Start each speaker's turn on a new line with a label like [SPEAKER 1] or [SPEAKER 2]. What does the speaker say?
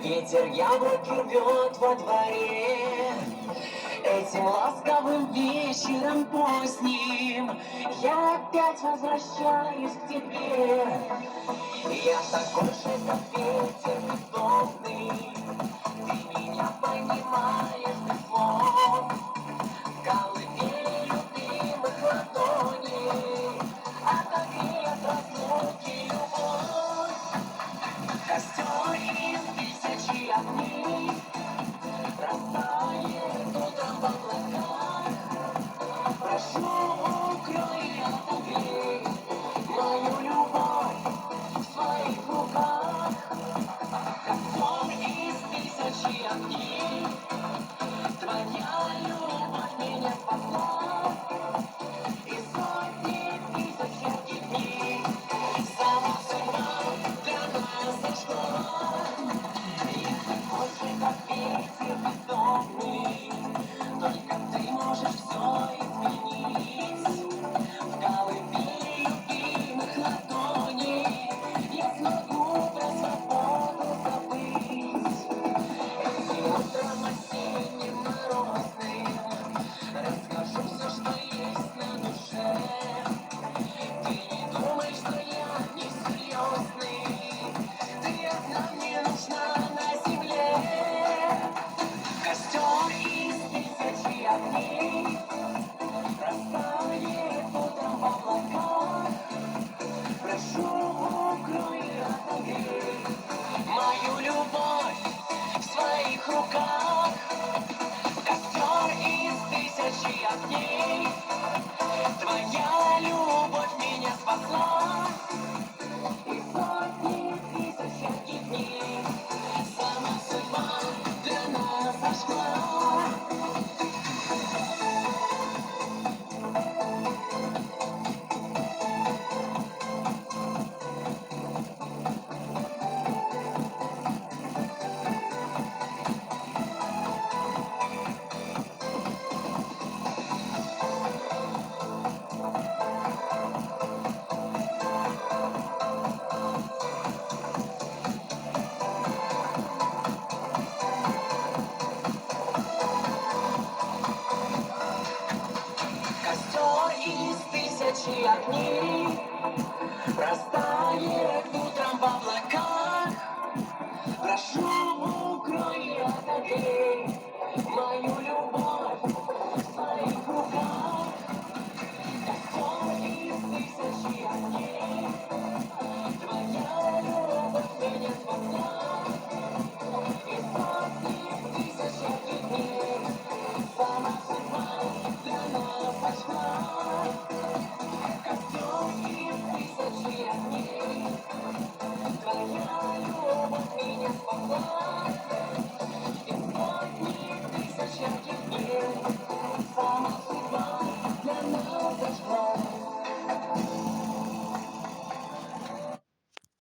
[SPEAKER 1] Ветер яблоки рвет во дворе. Этим ласковым вечером поздним я опять возвращаюсь к тебе. Я такой же, как ветер бездомный. Ты меня понимаешь без слов. Колыбели любимых ладоней отогреет разлуки любовь. Костер из тысячи огней растает утром в облаках. Прошу, укрой и отогрей мою любовь в своих руках. Костер из тысячи огней, твоя любовь меня спасла. И сотни тысяч ярких дней сама судьба для нас зашла. Я такой же, как ветер бездомный, только ты можешь все изменить. В колыбели любимых ладоней я смогу про свободу забыть. Этим утром осенним морозным расскажу все, что есть на душе. Ты не думай, что я несерьезный, ты одна мне нужна на земле. Костер из тысячи огней растает утром в облаках. Прошу, укрой и отогрей мою любовь в своих руках. Костер из тысячи огней, твоя любовь меня спасла. И сотни тысяч ярких дней сама судьба для нас зашла. Костер из тысячи огней растает утром в облаках. Прошу, укрой и отогрей мою любовь